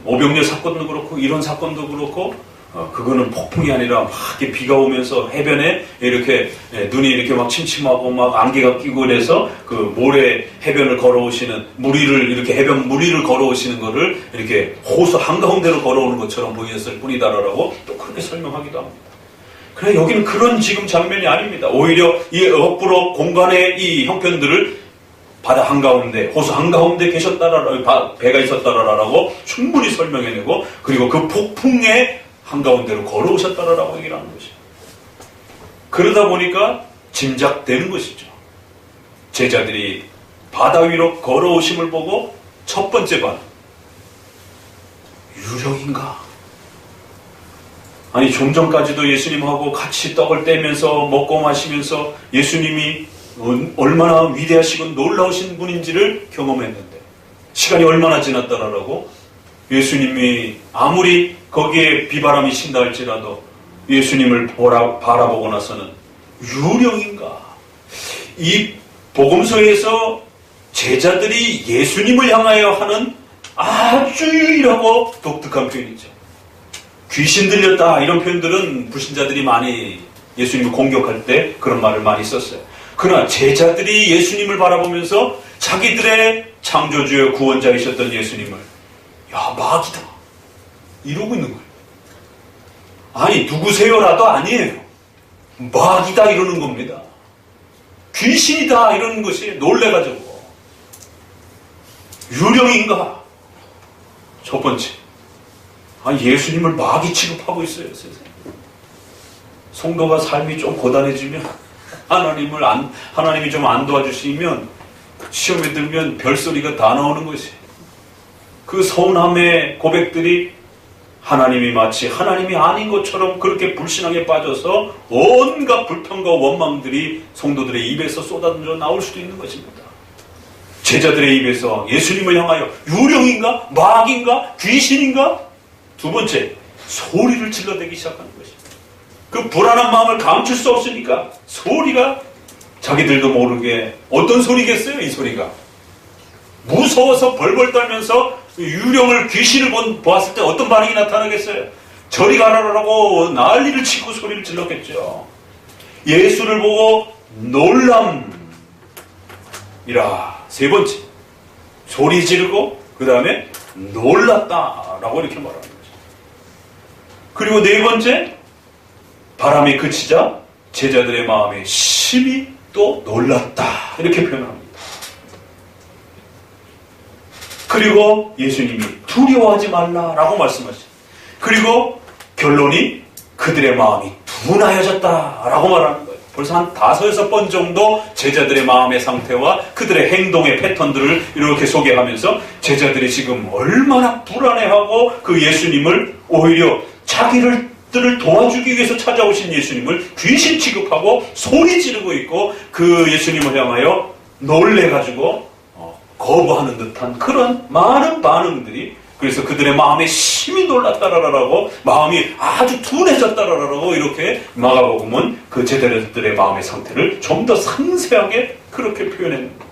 오병렬 사건도 그렇고 이런 사건도 그렇고 그거는 폭풍이 아니라 막 이렇게 비가 오면서 해변에 이렇게 눈이 이렇게 막 침침하고 막 안개가 끼고 그래서 그 모래 해변을 걸어오시는 무리를 이렇게 해변 무리를 걸어오시는 거를 이렇게 호수 한가운데로 걸어오는 것처럼 보였을 뿐이다라고 또 그렇게 설명하기도 합니다. 그래 여기는 그런 지금 장면이 아닙니다. 오히려 이 거꾸로 공간의 이 형편들을 바다 한가운데 호수 한가운데 계셨다라 배가 있었다라고 충분히 설명해내고 그리고 그 폭풍의 한가운데로 걸어오셨다라고 얘기를 하는 것이죠. 그러다 보니까 짐작되는 것이죠. 제자들이 바다 위로 걸어오심을 보고 첫 번째 반응. 유령인가? 아니 좀 전까지도 예수님하고 같이 떡을 떼면서 먹고 마시면서 예수님이 얼마나 위대하시고 놀라우신 분인지를 경험했는데 시간이 얼마나 지났다라고 예수님이 아무리 거기에 비바람이 신다 할지라도 예수님을 바라보고 나서는 유령인가? 이 복음서에서 제자들이 예수님을 향하여 하는 아주 유일하고 독특한 표현이죠. 귀신 들렸다 이런 표현들은 불신자들이 많이 예수님을 공격할 때 그런 말을 많이 썼어요. 그러나 제자들이 예수님을 바라보면서 자기들의 창조주여 구원자이셨던 예수님을 야 마귀다 이러고 있는 거예요. 아니 누구세요라도 아니에요. 마귀다 이러는 겁니다. 귀신이다 이러는 것이 놀래가지고 유령인가? 첫 번째 아니 예수님을 마귀 취급하고 있어요. 세상에. 성도가 삶이 좀 고단해지면 하나님이 좀 안 도와주시면 시험에 들면 별소리가 다 나오는 것이 그 서운함의 고백들이 하나님이 마치 하나님이 아닌 것처럼 그렇게 불신앙에 빠져서 온갖 불평과 원망들이 성도들의 입에서 쏟아져 나올 수도 있는 것입니다. 제자들의 입에서 예수님을 향하여 유령인가? 마귀인가? 귀신인가? 두 번째, 소리를 질러대기 시작하는 것입니다. 그 불안한 마음을 감출 수 없으니까 소리가 자기들도 모르게 어떤 소리겠어요? 이 소리가 무서워서 벌벌 떨면서 유령을 귀신을 보았을 때 어떤 반응이 나타나겠어요? 저리 가라라고 난리를 치고 소리를 질렀겠죠. 예수를 보고 놀람이라 세 번째 소리 지르고 그 다음에 놀랐다라고 이렇게 말하는 거죠. 그리고 네 번째 바람이 그치자 제자들의 마음에 심히 또 놀랐다 이렇게 표현합니다. 그리고 예수님이 두려워하지 말라라고 말씀하시죠. 그리고 결론이 그들의 마음이 둔하여졌다라고 말하는 거예요. 벌써 한 5-6번 정도 제자들의 마음의 상태와 그들의 행동의 패턴들을 이렇게 소개하면서 제자들이 지금 얼마나 불안해하고 그 예수님을 오히려 자기들을 도와주기 위해서 찾아오신 예수님을 귀신 취급하고 소리 지르고 있고 그 예수님을 향하여 놀래가지고 거부하는 듯한 그런 많은 반응들이, 그래서 그들의 마음에 심히 놀랐다라고, 마음이 아주 둔해졌다라고 이렇게 마가복음은 그 제자들의 마음의 상태를 좀 더 상세하게 그렇게 표현합니다.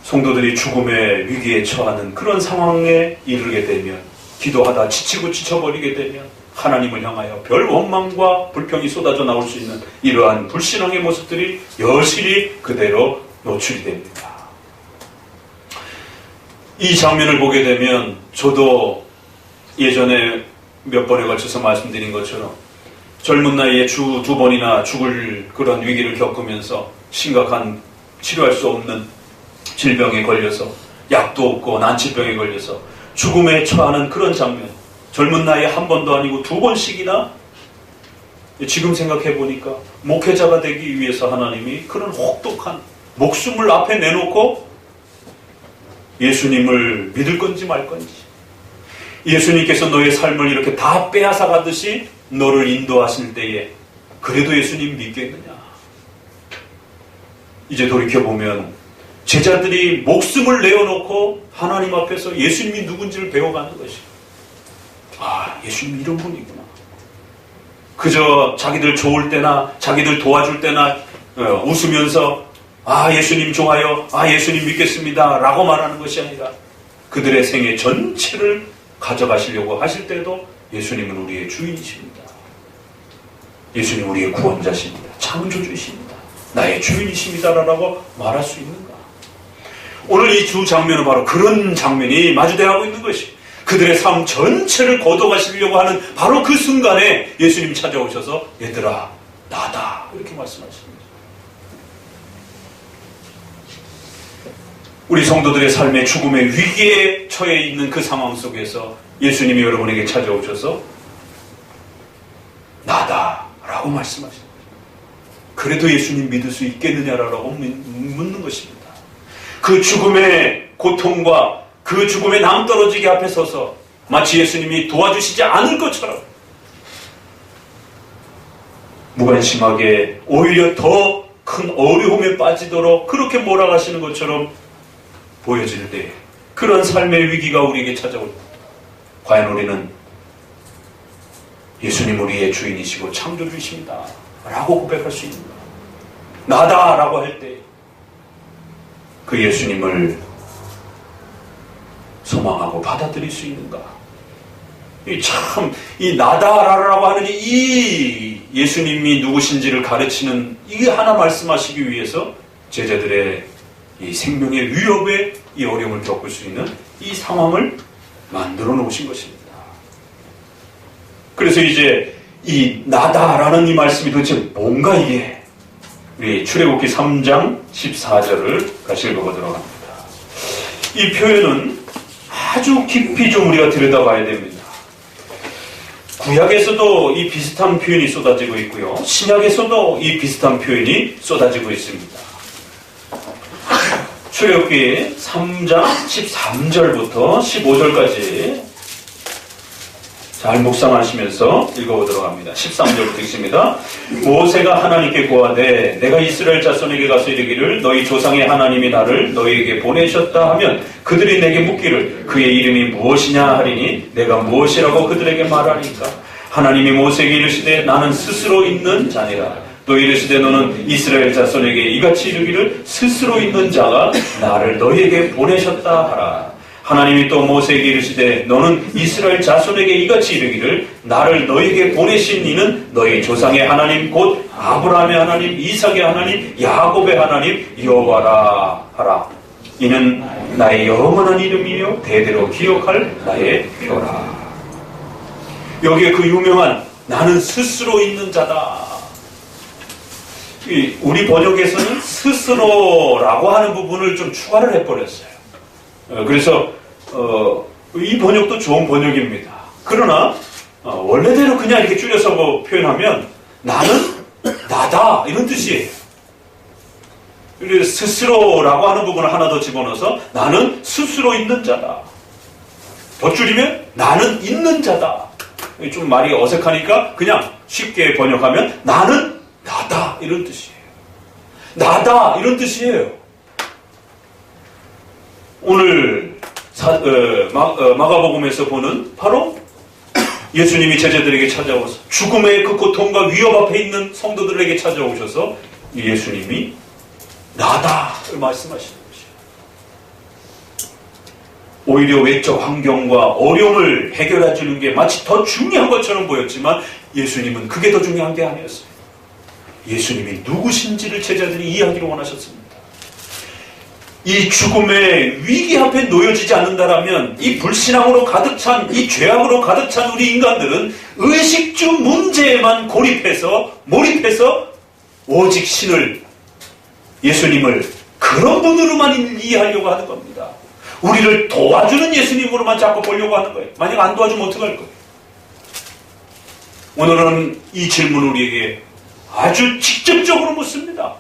성도들이 죽음의 위기에 처하는 그런 상황에 이르게 되면, 기도하다 지치고 지쳐버리게 되면 하나님을 향하여 별 원망과 불평이 쏟아져 나올 수 있는 이러한 불신앙의 모습들이 여실히 그대로 노출이 됩니다. 이 장면을 보게 되면 저도 예전에 몇 번에 걸쳐서 말씀드린 것처럼 젊은 나이에 주 2번이나 죽을 그런 위기를 겪으면서 심각한 치료할 수 없는 질병에 걸려서 약도 없고 난치병에 걸려서 죽음에 처하는 그런 장면, 젊은 나이에 한 번도 아니고 2번씩이나 지금 생각해 보니까 목회자가 되기 위해서 하나님이 그런 혹독한 목숨을 앞에 내놓고 예수님을 믿을 건지 말 건지, 예수님께서 너의 삶을 이렇게 다 빼앗아 가듯이 너를 인도하실 때에 그래도 예수님 믿겠느냐. 이제 돌이켜보면 제자들이 목숨을 내어놓고 하나님 앞에서 예수님이 누군지를 배워가는 것이, 아, 예수님 이런 분이구나. 그저 자기들 좋을 때나 자기들 도와줄 때나 웃으면서 아, 예수님 좋아요, 아, 예수님 믿겠습니다 라고 말하는 것이 아니라 그들의 생애 전체를 가져가시려고 하실 때도 예수님은 우리의 주인이십니다. 예수님 우리의 구원자십니다. 창조주이십니다. 나의 주인이십니다 라고 말할 수 있는가? 오늘 이 두 장면은 바로 그런 장면이 마주대하고 있는 것이, 그들의 삶 전체를 거둬가시려고 하는 바로 그 순간에 예수님이 찾아오셔서 얘들아 나다 이렇게 말씀하십니다. 우리 성도들의 삶의 죽음의 위기에 처해 있는 그 상황 속에서 예수님이 여러분에게 찾아오셔서 나다 라고 말씀하십니다. 그래도 예수님 믿을 수 있겠느냐라고 묻는 것입니다. 그 죽음의 고통과 그 죽음의 낭떠러지기 앞에 서서 마치 예수님이 도와주시지 않을 것처럼 무관심하게 오히려 더 큰 어려움에 빠지도록 그렇게 몰아가시는 것처럼 보여질 때, 그런 삶의 위기가 우리에게 찾아올 때 과연 우리는 예수님 우리의 주인이시고 창조주이십니다 라고 고백할 수 있는가? 나다 라고 할 때 그 예수님을 소망하고 받아들일 수 있는가? 이 나다라고 하는 이 예수님이 누구신지를 가르치는 이 하나 말씀하시기 위해서 제자들의 이 생명의 위협에 이 어려움을 겪을 수 있는 이 상황을 만들어 놓으신 것입니다. 그래서 이제 이 나다라는 이 말씀이 도대체 뭔가 이게, 우리 출애굽기 3장 14절을 같이 읽어보도록 합니다. 이 표현은 아주 깊이 좀 우리가 들여다봐야 됩니다. 구약에서도 이 비슷한 표현이 쏟아지고 있고요, 신약에서도 이 비슷한 표현이 쏟아지고 있습니다. 출애굽기 3장 13절부터 15절까지 잘 묵상하시면서 읽어보도록 합니다. 13절부터 읽습니다. 모세가 하나님께 고하되 내가 이스라엘 자손에게 가서 이르기를 너희 조상의 하나님이 나를 너희에게 보내셨다 하면 그들이 내게 묻기를 그의 이름이 무엇이냐 하리니 내가 무엇이라고 그들에게 말하리까. 하나님이 모세에게 이르시되 나는 스스로 있는 자니라. 또 이르시되 너는 이스라엘 자손에게 이같이 이르기를 스스로 있는 자가 나를 너희에게 보내셨다 하라. 하나님이 또 모세에게 이르시되 너는 이스라엘 자손에게 이같이 이르기를 나를 너희에게 보내신 이는 너희 조상의 하나님 곧 아브라함의 하나님 이삭의 하나님 야곱의 하나님 여호와라 하라. 이는 나의 영원한 이름이요 대대로 기억할 나의 표라. 여기에 그 유명한 나는 스스로 있는 자다. 우리 번역에서는 스스로라고 하는 부분을 좀 추가를 해버렸어요. 그래서 이 번역도 좋은 번역입니다. 그러나 원래대로 그냥 이렇게 줄여서 표현하면 나는 나다 이런 뜻이에요. 그래서 스스로라고 하는 부분을 하나 더 집어넣어서 나는 스스로 있는 자다. 더 줄이면 나는 있는 자다. 좀 말이 어색하니까 그냥 쉽게 번역하면 나는 나다 이런 뜻이에요. 나다 이런 뜻이에요. 오늘 마가복음에서 보는 바로 예수님이 제자들에게 찾아와서 죽음의 그 고통과 위협 앞에 있는 성도들에게 찾아오셔서 예수님이 나다를 말씀하시는 것이에요. 오히려 외적 환경과 어려움을 해결해 주는 게 마치 더 중요한 것처럼 보였지만 예수님은 그게 더 중요한 게 아니었어요. 예수님이 누구신지를 제자들이 이해하기를 원하셨습니다. 이 죽음의 위기 앞에 놓여지지 않는다라면 이 불신앙으로 가득 찬, 이 죄악으로 가득 찬 우리 인간들은 의식주 문제에만 몰입해서 오직 신을, 예수님을 그런 분으로만 이해하려고 하는 겁니다. 우리를 도와주는 예수님으로만 자꾸 보려고 하는 거예요. 만약 안 도와주면 어떡할 거예요? 오늘은 이 질문을 우리에게 아주 직접적으로 묻습니다.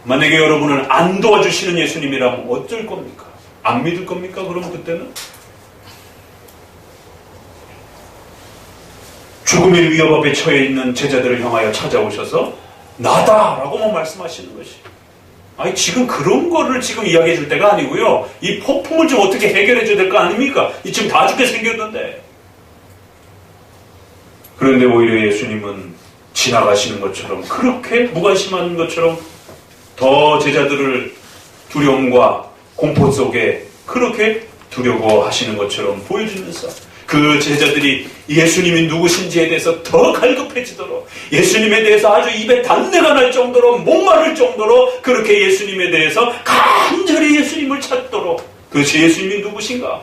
만약에 여러분을 안 도와주시는 예수님이라면 어쩔 겁니까? 안 믿을 겁니까? 그러면 그때는? 죽음의 위협 앞에 처해 있는 제자들을 향하여 찾아오셔서 나다라고만 말씀하시는 것이. 아니 지금 그런 거를 지금 이야기해 줄 때가 아니고요. 이 폭풍을 좀 어떻게 해결해 줘야 될 거 아닙니까? 이 지금 다 죽게 생겼는데. 그런데 오히려 예수님은 지나가시는 것처럼 그렇게 무관심한 것처럼 더 제자들을 두려움과 공포 속에 그렇게 두려워하시는 것처럼 보여주면서 그 제자들이 예수님이 누구신지에 대해서 더 갈급해지도록 예수님에 대해서 아주 입에 단내가 날 정도로 목마를 정도로 그렇게 예수님에 대해서 간절히 예수님을 찾도록 도대체 예수님이 누구신가?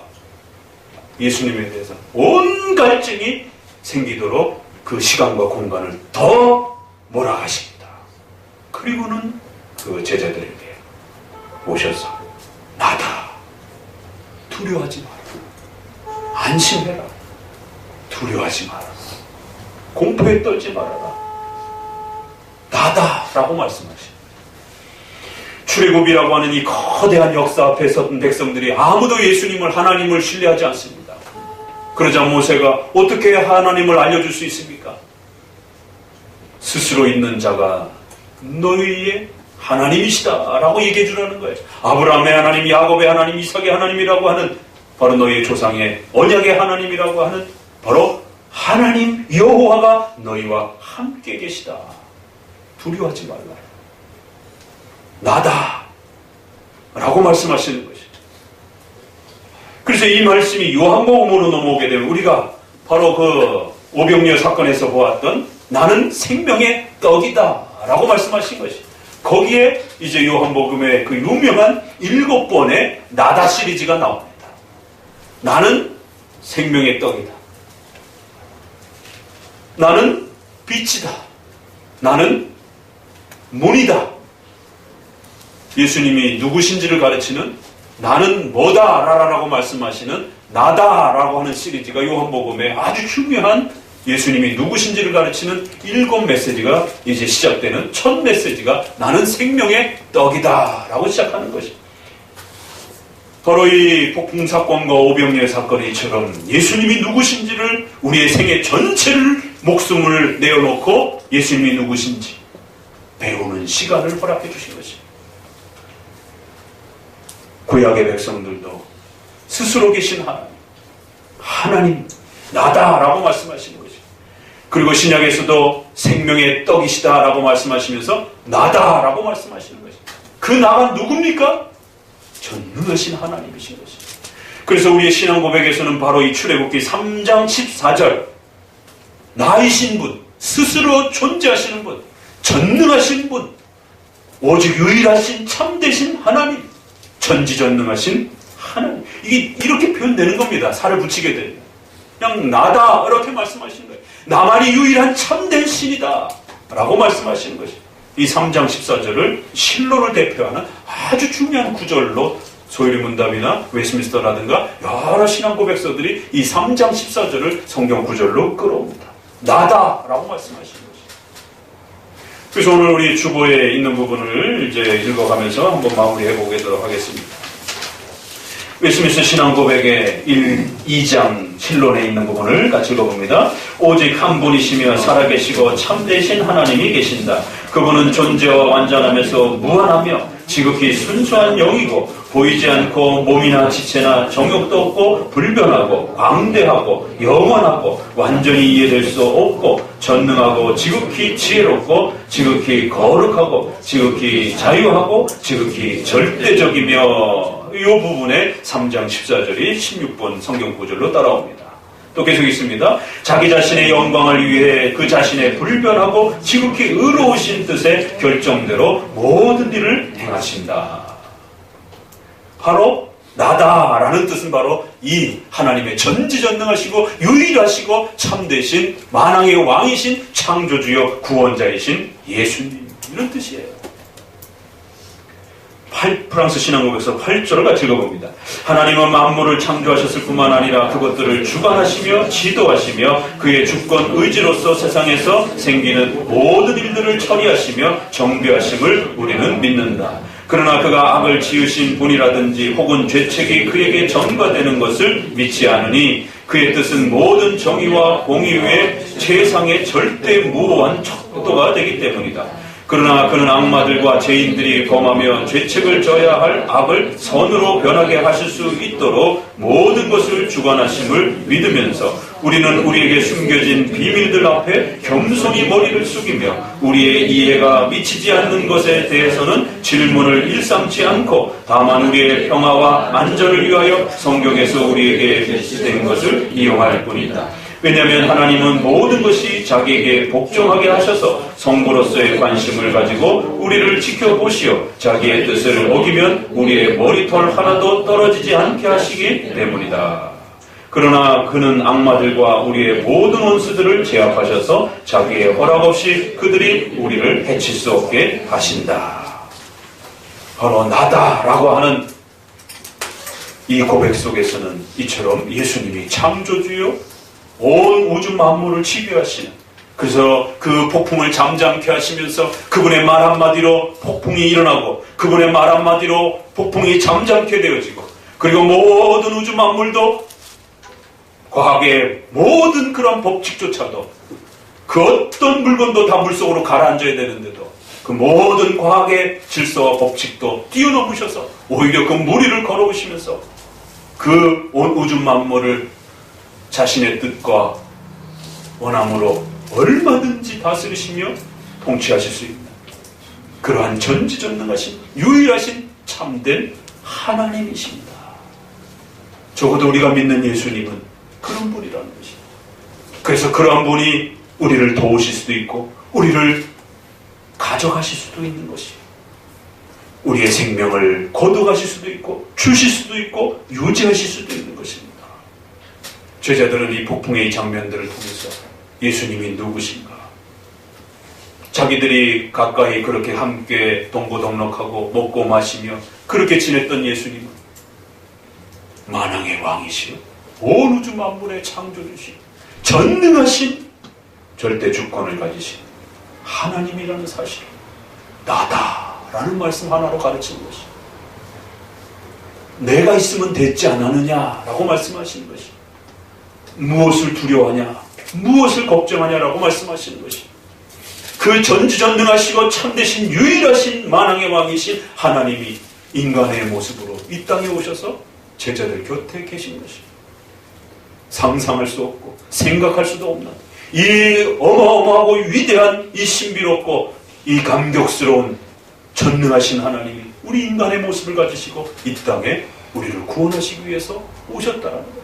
예수님에 대해서 온 갈증이 생기도록 그 시간과 공간을 더 몰아가십니다. 그리고는 그 제자들에게 오셔서 나다. 두려워하지 마라. 안심해라. 두려워하지 마라. 공포에 떨지 말아라. 나다라고 말씀하십니다. 출애굽이라고 하는 이 거대한 역사 앞에 섰던 백성들이 아무도 예수님을 하나님을 신뢰하지 않습니다. 그러자 모세가 어떻게 하나님을 알려줄 수 있습니까? 스스로 있는 자가 너희의 하나님이시다 라고 얘기해 주라는 거예요. 아브라함의 하나님, 야곱의 하나님, 이삭의 하나님이라고 하는 바로 너희의 조상의 언약의 하나님이라고 하는 바로 하나님 여호와가 너희와 함께 계시다. 두려워하지 말라. 나다 라고 말씀하시는 것이죠. 그래서 이 말씀이 요한복음으로 넘어오게 되면 우리가 바로 그 오병이어 사건에서 보았던 나는 생명의 떡이다 라고 말씀하신 것이 거기에 이제 요한복음의 그 유명한 7번의 나다 시리즈가 나옵니다. 나는 생명의 떡이다. 나는 빛이다. 나는 문이다. 예수님이 누구신지를 가르치는 나는 뭐다라고 말씀하시는 나다라고 하는 시리즈가 요한복음의 아주 중요한 예수님이 누구신지를 가르치는 7 메시지가 이제 시작되는 첫 메시지가 나는 생명의 떡이다 라고 시작하는 것입니다. 바로 이 폭풍 사건과 오병이어 사건이처럼 예수님이 누구신지를 우리의 생애 전체를 목숨을 내어놓고 예수님이 누구신지 배우는 시간을 허락해 주신 것입니다. 구약의 백성들도 스스로 계신 하나님 나다라고 말씀하신 거죠. 그리고 신약에서도 생명의 떡이시다라고 말씀하시면서 나다라고 말씀하시는 것입니다. 그 나가 누굽니까? 전능하신 하나님이신 것입니다. 그래서 우리의 신앙 고백에서는 바로 이 출애굽기 3장 14절 나이신 분, 스스로 존재하시는 분, 전능하신 분, 오직 유일하신 참되신 하나님, 전지전능하신 하나님. 이게 이렇게 표현되는 겁니다. 살을 붙이게 되면. 그냥 나다 이렇게 말씀하시는 거예요. 나만이 유일한 참된 신이다 라고 말씀하시는 것입니다. 이 3장 14절을 실로를 대표하는 아주 중요한 구절로 소요리 문답이나 웨스민스터라든가 여러 신앙 고백서들이 이 3장 14절을 성경 구절로 끌어옵니다. 나다라고 말씀하시는 것입니다. 그래서 오늘 우리 주보에 있는 부분을 이제 읽어가면서 한번 마무리해 보도록 하겠습니다. 웨스민스터 신앙 고백의 2장 실론에 있는 부분을 같이 읽어봅니다. 오직 한 분이시며 살아계시고 참되신 하나님이 계신다. 그분은 존재와 완전하면서 무한하며 지극히 순수한 영이고 보이지 않고 몸이나 지체나 정욕도 없고 불변하고 광대하고 영원하고 완전히 이해될 수 없고 전능하고 지극히 지혜롭고 지극히 거룩하고 지극히 자유하고 지극히 절대적이며 이 부분에 3장 14절이 16번 성경 구절로 따라옵니다. 또 계속 있습니다. 자기 자신의 영광을 위해 그 자신의 불변하고 지극히 의로우신 뜻의 결정대로 모든 일을 행하신다. 바로 나다라는 뜻은 바로 이 하나님의 전지전능하시고 유일하시고 참되신 만왕의 왕이신 창조주여 구원자이신 예수님, 이런 뜻이에요. 프랑스 신앙고백서 8절을 같이 읽어봅니다. 하나님은 만물을 창조하셨을 뿐만 아니라 그것들을 주관하시며 지도하시며 그의 주권 의지로서 세상에서 생기는 모든 일들을 처리하시며 정비하심을 우리는 믿는다. 그러나 그가 악을 지으신 분이라든지 혹은 죄책이 그에게 전가되는 것을 믿지 않으니 그의 뜻은 모든 정의와 공의 위에 최상의 절대 무오한 척도가 되기 때문이다. 그러나 그는 악마들과 죄인들이 범하며 죄책을 져야 할 악을 선으로 변하게 하실 수 있도록 모든 것을 주관하심을 믿으면서 우리는 우리에게 숨겨진 비밀들 앞에 겸손히 머리를 숙이며 우리의 이해가 미치지 않는 것에 대해서는 질문을 일삼지 않고 다만 우리의 평화와 안전을 위하여 성경에서 우리에게 계시된 것을 이용할 뿐이다. 왜냐하면 하나님은 모든 것이 자기에게 복종하게 하셔서 성부로서의 관심을 가지고 우리를 지켜보시어 자기의 뜻을 어기면 우리의 머리털 하나도 떨어지지 않게 하시기 때문이다. 그러나 그는 악마들과 우리의 모든 원수들을 제압하셔서 자기의 허락 없이 그들이 우리를 해칠 수 없게 하신다. 바로 나다라고 하는 이 고백 속에서는 이처럼 예수님이 창조주요 온 우주 만물을 지배하시는, 그래서 그 폭풍을 잠잠케 하시면서 그분의 말 한마디로 폭풍이 일어나고 그분의 말 한마디로 폭풍이 잠잠케 되어지고, 그리고 모든 우주 만물도 과학의 모든 그런 법칙조차도 그 어떤 물건도 다 물속으로 가라앉아야 되는데도 그 모든 과학의 질서와 법칙도 뛰어넘으셔서 오히려 그 무리를 걸어오시면서 그 온 우주 만물을 자신의 뜻과 원함으로 얼마든지 다스리시며 통치하실 수 있는 그러한 전지전능하신 유일하신 참된 하나님이십니다. 적어도 우리가 믿는 예수님은 그런 분이라는 것입니다. 그래서 그러한 분이 우리를 도우실 수도 있고 우리를 가져가실 수도 있는 것이에요. 우리의 생명을 거둬가실 수도 있고 주실 수도 있고 유지하실 수도 있는 것입니다. 제자들은 이 폭풍의 이 장면들을 통해서 예수님이 누구신가, 자기들이 가까이 그렇게 함께 동고동락하고 먹고 마시며 그렇게 지냈던 예수님은 만왕의 왕이시요 온 우주 만물의 창조주시요 전능하신 절대 주권을 가지신 하나님이라는 사실을 나다라는 말씀 하나로 가르치는 것입니다. 내가 있으면 됐지 않았느냐라고 말씀하시는 것이, 무엇을 두려워하냐, 무엇을 걱정하냐라고 말씀하시는 것이, 그 전지전능하시고 참되신 유일하신 만왕의 왕이신 하나님이 인간의 모습으로 이 땅에 오셔서 제자들 곁에 계신 것이, 상상할 수 없고 생각할 수도 없는 이 어마어마하고 위대한 이 신비롭고 이 감격스러운 전능하신 하나님이 우리 인간의 모습을 가지시고 이 땅에 우리를 구원하시기 위해서 오셨다라는 거예요.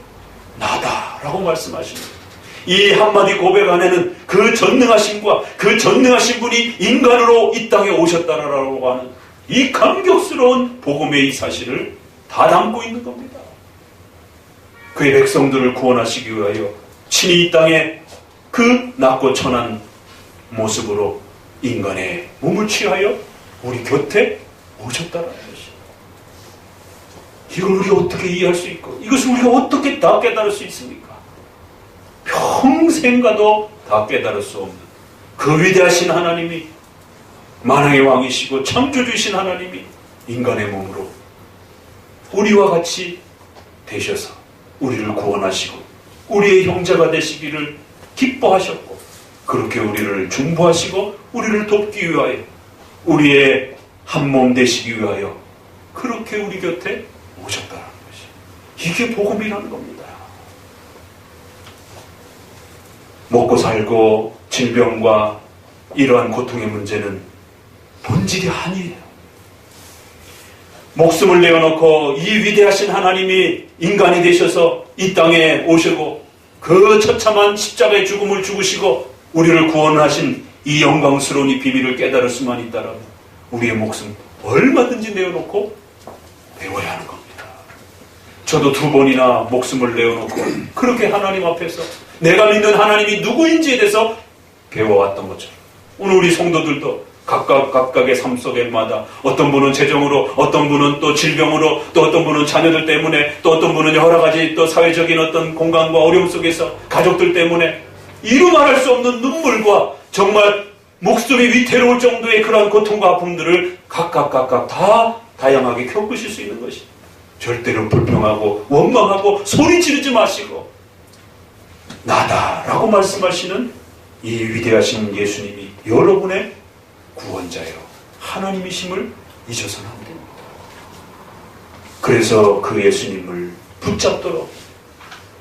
나다라고 말씀하시는 거예요. 이 한마디 고백 안에는 그 전능하심과 그 전능하신 분이 인간으로 이 땅에 오셨다라고 하는 이 감격스러운 복음의 이 사실을 다 담고 있는 겁니다. 그의 백성들을 구원하시기 위하여 친히 이 땅에 그 낮고 천한 모습으로 인간의 몸을 취하여 우리 곁에 오셨다라는 것이, 이걸 우리가 어떻게 이해할 수 있고 이것을 우리가 어떻게 다 깨달을 수 있습니까? 평생 가도 다 깨달을 수 없는 그 위대하신 하나님이, 만왕의 왕이시고 창조주이신 하나님이 인간의 몸으로 우리와 같이 되셔서 우리를 구원하시고 우리의 형제가 되시기를 기뻐하셨고, 그렇게 우리를 중보하시고 우리를 돕기 위하여 우리의 한 몸 되시기 위하여 그렇게 우리 곁에 오셨다는 것이, 이게 복음이라는 겁니다. 먹고 살고 질병과 이러한 고통의 문제는 본질이 아니에요. 목숨을 내어놓고 이 위대하신 하나님이 인간이 되셔서 이 땅에 오시고 그 처참한 십자가의 죽음을 죽으시고 우리를 구원하신 이 영광스러운 이 비밀을 깨달을 수만 있다면 우리의 목숨 얼마든지 내어놓고 배워야 하는 겁니다. 저도 2번이나 목숨을 내어놓고 그렇게 하나님 앞에서 내가 믿는 하나님이 누구인지에 대해서 배워왔던 것처럼, 오늘 우리 성도들도 각각의 삶 속에마다 어떤 분은 재정으로, 어떤 분은 또 질병으로, 또 어떤 분은 자녀들 때문에, 또 어떤 분은 여러 가지 또 사회적인 어떤 공간과 어려움 속에서 가족들 때문에 이루 말할 수 없는 눈물과 정말 목숨이 위태로울 정도의 그러한 고통과 아픔들을 각각 다 다양하게 겪으실 수 있는 것이, 절대로 불평하고 원망하고 소리 지르지 마시고 나다라고 말씀하시는 이 위대하신 예수님이 여러분의 구원자요 하나님이심을 잊어서는 안 됩니다. 그래서 그 예수님을 붙잡도록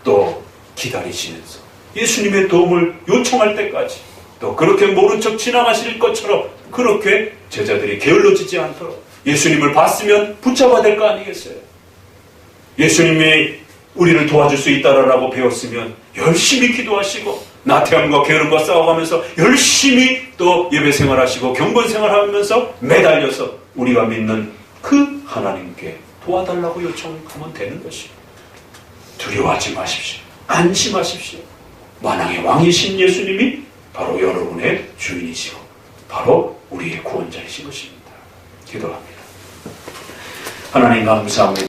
또 기다리시면서 예수님의 도움을 요청할 때까지, 또 그렇게 모른 척 지나가실 것처럼 그렇게 제자들이 게을러지지 않도록 예수님을 봤으면 붙잡아야 될 거 아니겠어요? 예수님이 우리를 도와줄 수 있다라고 배웠으면 열심히 기도하시고 나태함과 게으름과 싸워가면서 열심히 또 예배 생활하시고 경건 생활하면서 매달려서 우리가 믿는 그 하나님께 도와달라고 요청하면 되는 것이에요. 두려워하지 마십시오. 안심하십시오. 만왕의 왕이신 예수님이 바로 여러분의 주인이시고 바로 우리의 구원자이신 것입니다. 기도합니다. 하나님 감사합니다.